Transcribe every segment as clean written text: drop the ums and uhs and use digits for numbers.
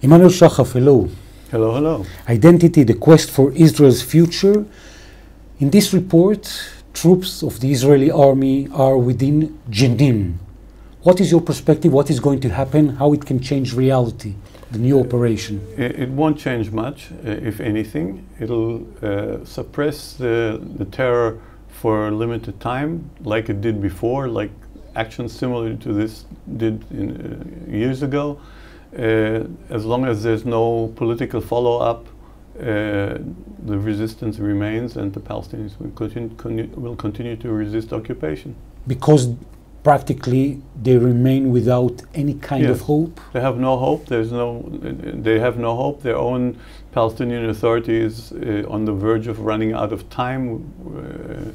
Emanuel Shahaf, hello. Hello, hello. Identity, the quest for Israel's future. In this report, troops of the Israeli army are within Jenin. What is your perspective? What is going to happen? How it can change reality, the new operation? It won't change much, if anything. It'll suppress the terror for a limited time, like it did before, like actions similar to this did years ago. As long as there's no political follow-up, the resistance remains, and the Palestinians will continue to resist occupation. Because practically they remain without any kind of hope? They have no hope. They have no hope. Their own Palestinian Authority is on the verge of running out of time.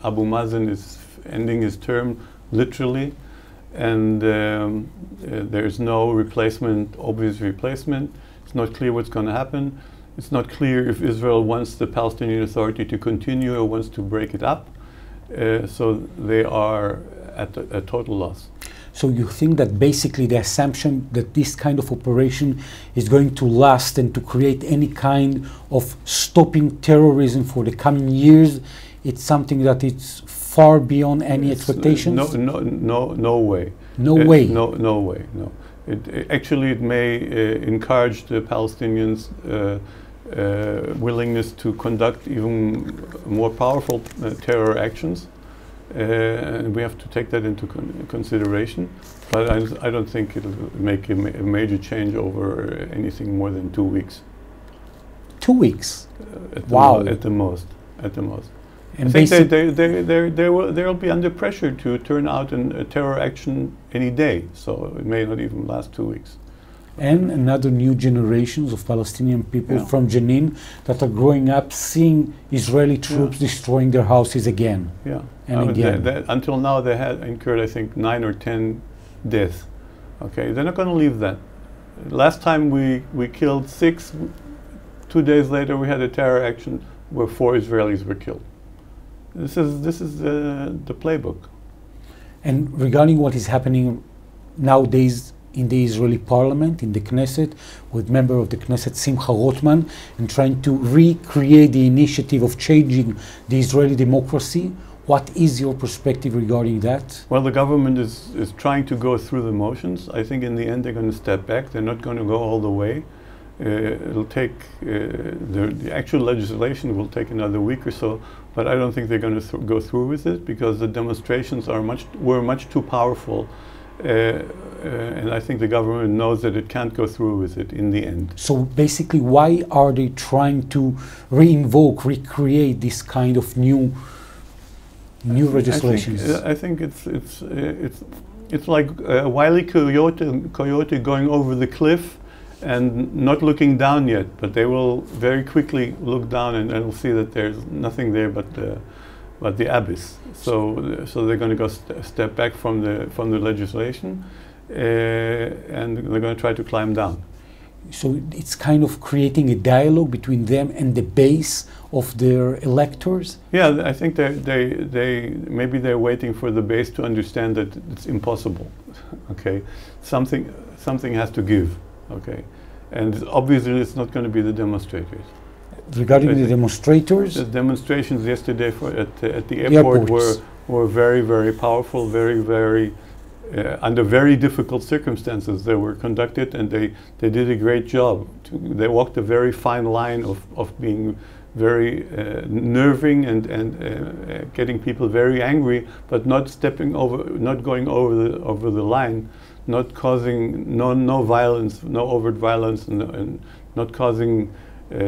Abu Mazen is ending his term, literally. And there's no obvious replacement. It's not clear what's going to happen. It's not clear if Israel wants the Palestinian Authority to continue or wants to break it up. So they are at a total loss. So you think that basically the assumption that this kind of operation is going to last and to create any kind of stopping terrorism for the coming years, it's something that it's far beyond any expectations? No way. No way? No way, no. Actually, it may encourage the Palestinians' willingness to conduct even more powerful terror actions. And we have to take that into consideration. But I don't think it'll make a major change over anything more than 2 weeks. 2 weeks? Wow. At the most. And I think they'll be under pressure to turn out a terror action any day, so it may not even last 2 weeks. And another new generations of Palestinian people from Jenin that are growing up seeing Israeli troops destroying their houses again. Yeah. And again. Until now they had incurred, I think, 9 or 10 deaths. Okay, they're not going to leave that. Last time we killed 6, 2 days later we had a terror action where 4 Israelis were killed. This is the playbook. And regarding what is happening nowadays in the Israeli parliament, in the Knesset, with member of the Knesset Simcha Rotman, and trying to recreate the initiative of changing the Israeli democracy, what is your perspective regarding that? Well, the government is trying to go through the motions. I think in the end they're going to step back. They're not going to go all the way. It'll take, the actual legislation will take another week or so, but I don't think they're going to go through with it because the demonstrations were much too powerful, and I think the government knows that it can't go through with it in the end. So basically, why are they trying to recreate this kind of new legislations? I think it's like a wily coyote going over the cliff and not looking down yet, but they will very quickly look down and will see that there's nothing there but the abyss. So they're going to go step back from the legislation, and they're going to try to climb down. So it's kind of creating a dialogue between them and the base of their electors? Yeah, I think maybe they're waiting for the base to understand that it's impossible. Okay, something has to give. Okay, and obviously it's not going to be the demonstrators. Regarding the demonstrators? The demonstrations yesterday at the airport were very, very powerful, very under very difficult circumstances. They were conducted, and they did a great job. They walked a very fine line of being very nerving and getting people very angry, but not going over the line. Not causing no violence, no overt violence, and not causing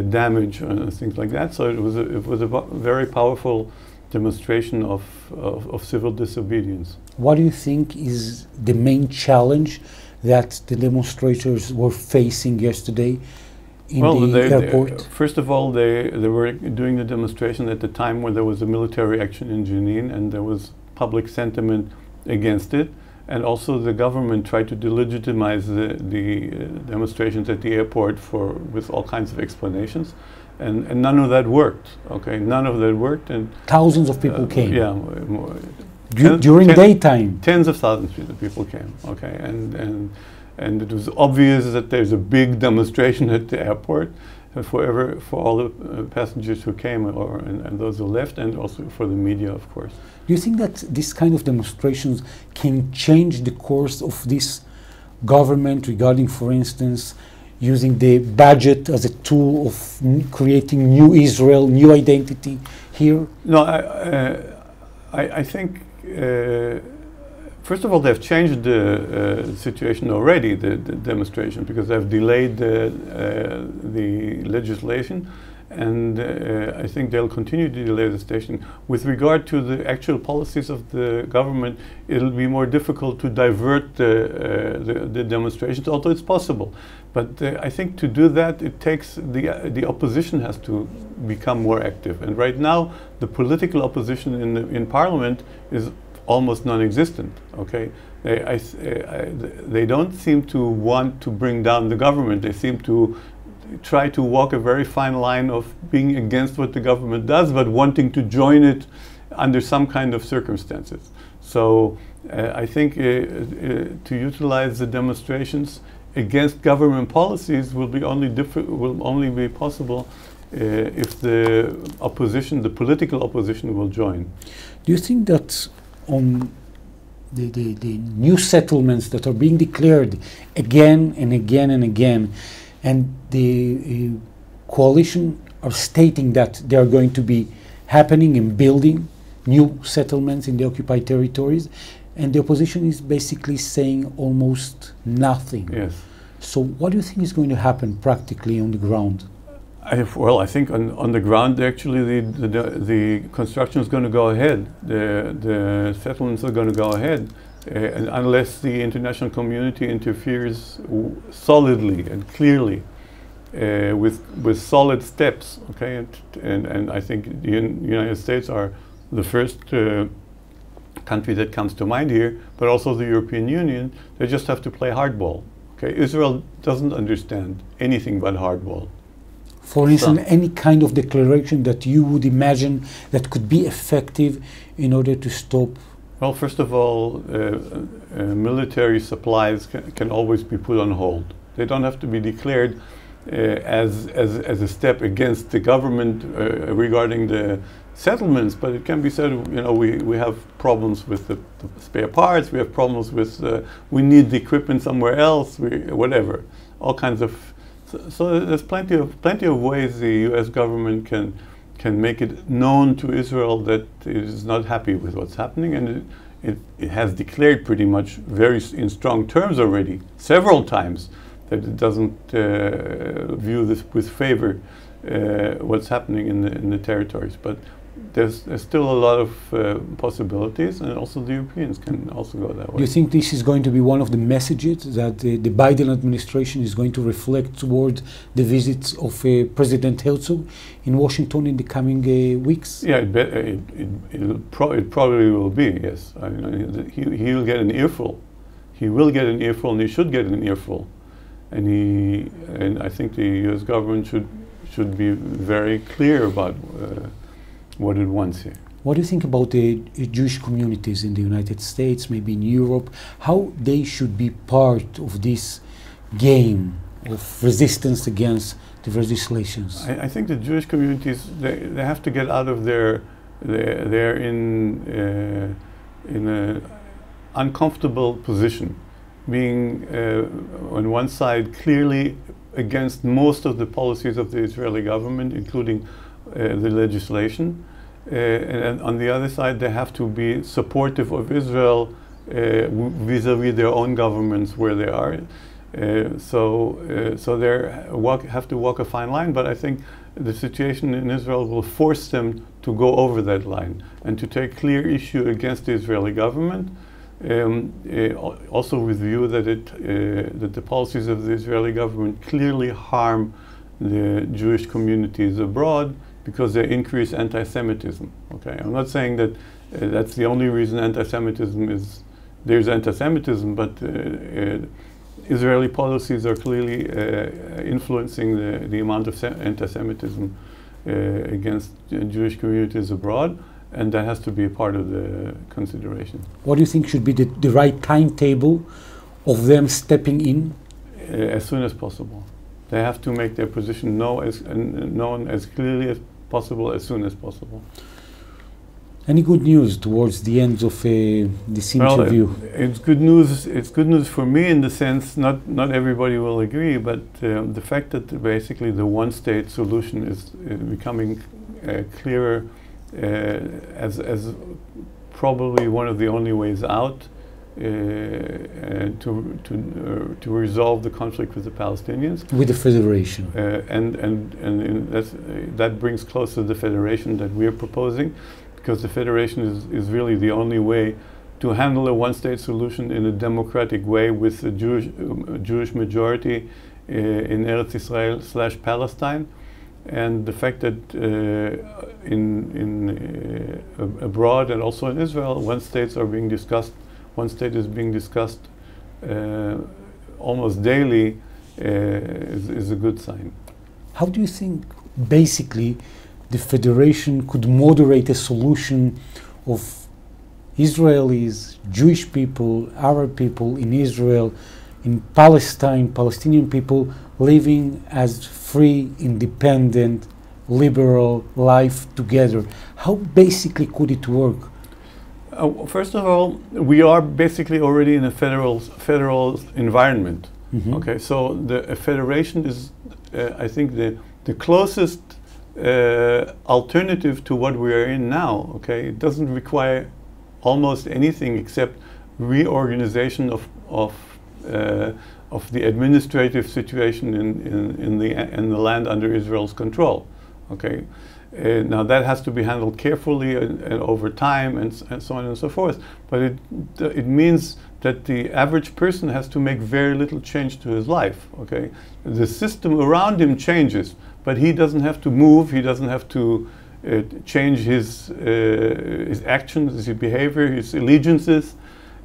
damage and things like that. So it was a very powerful demonstration of civil disobedience. What do you think is the main challenge that the demonstrators were facing yesterday in the airport? First of all, they were doing the demonstration at the time when there was a military action in Jenin, and there was public sentiment against it. And also the government tried to delegitimize the demonstrations at the airport with all kinds of explanations. And none of that worked, okay? None of that worked. And thousands of people came. Yeah. During daytime? Tens of thousands of people came, okay? And it was obvious that there's a big demonstration at the airport for all the passengers who came and those who left, and also for the media, of course. Do you think that this kind of demonstrations can change the course of this government regarding, for instance, using the budget as a tool of creating new Israel, new identity here? No, I think, first of all, they've changed the situation already, the demonstration, because they've delayed the legislation, and I think they'll continue to delay the station. With regard to the actual policies of the government, it'll be more difficult to divert the demonstrations, although it's possible. But I think to do that, it takes the opposition has to become more active. And right now, the political opposition in parliament is almost non-existent. Okay, they don't seem to want to bring down the government. They seem to try to walk a very fine line of being against what the government does, but wanting to join it under some kind of circumstances. So I think to utilize the demonstrations against government policies will only be possible if the opposition, the political opposition, will join. Do you think that on the new settlements that are being declared again and again and again, and the coalition are stating that they are going to be happening and building new settlements in the occupied territories, and the opposition is basically saying almost nothing? Yes. So what do you think is going to happen practically on the ground? Well, I think on the ground, actually, the construction is going to go ahead. The settlements are going to go ahead, and unless the international community interferes solidly and clearly with solid steps. Okay, and I think the United States are the first country that comes to mind here, but also the European Union. They just have to play hardball. Okay, Israel doesn't understand anything but hardball. For instance, any kind of declaration that you would imagine that could be effective in order to stop? Well, first of all, military supplies can always be put on hold. They don't have to be declared as a step against the government regarding the settlements, but it can be said, you know, we have problems with the spare parts, we have problems with, we need the equipment somewhere else, whatever, all kinds of. So there's plenty of ways the U.S. government can make it known to Israel that it is not happy with what's happening, and it has declared pretty much in strong terms already, several times, that it doesn't view this with favor, what's happening in the territories. But there's still a lot of possibilities, and also the Europeans can also go that way. Do you think this is going to be one of the messages that the Biden administration is going to reflect toward the visits of President Herzog in Washington in the coming weeks? Yeah, it probably will be, yes. I mean, he'll get an earful. He will get an earful, and he should get an earful. And I think the U.S. government should be very clear about what it wants here. What do you think about the Jewish communities in the United States, maybe in Europe, how they should be part of this game of resistance against the legislations? I think the Jewish communities, they have to get out of they're in an uncomfortable position, being on one side clearly against most of the policies of the Israeli government, including the legislation, and on the other side they have to be supportive of Israel vis-a-vis their own governments where they are. So they have to walk a fine line, but I think the situation in Israel will force them to go over that line and to take clear issue against the Israeli government, also with view that that the policies of the Israeli government clearly harm the Jewish communities abroad because they increase anti-Semitism. Okay, I'm not saying that that's the only reason anti-Semitism is. There's anti-Semitism, but Israeli policies are clearly influencing the amount of anti-Semitism against Jewish communities abroad, and that has to be a part of the consideration. What do you think should be the right timetable of them stepping in? As soon as possible. They have to make their position known as clearly as possible, as soon as possible. Any good news towards the end of this interview? Well, it's good news. It's good news for me in the sense not everybody will agree, but the fact that basically the one-state solution is becoming clearer as probably one of the only ways out to resolve the conflict with the Palestinians. With the federation. That brings closer the federation that we are proposing, because the federation is really the only way to handle a one-state solution in a democratic way with a Jewish majority in Eretz Israel / Palestine. And the fact that abroad and also in Israel, one state is being discussed almost daily is a good sign. How do you think basically the federation could moderate a solution of Israelis, Jewish people, Arab people in Israel, in Palestine, Palestinian people living as free, independent, liberal life together? How basically could it work? First of all, we are basically already in a federal environment. Mm-hmm. Okay, so the federation is, I think, the closest alternative to what we are in now. Okay, it doesn't require almost anything except reorganization of the administrative situation in the land under Israel's control. Okay, now that has to be handled carefully and over time and so on and so forth. But it means that the average person has to make very little change to his life. Okay, the system around him changes, but he doesn't have to move. He doesn't have to change his actions, his behavior, his allegiances.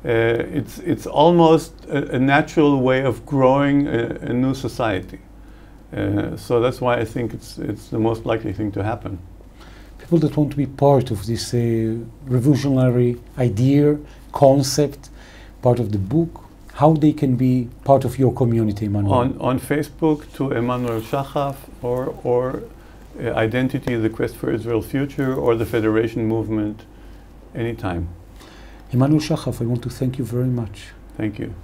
It's almost a natural way of growing a new society. So that's why I think it's the most likely thing to happen. People that want to be part of this revolutionary idea, concept, part of the book, how they can be part of your community, Emanuel? On Facebook to Emanuel Shahaf or Identity, the Quest for Israel's Future, or the Federation Movement, anytime. Emanuel Shahaf, I want to thank you very much. Thank you.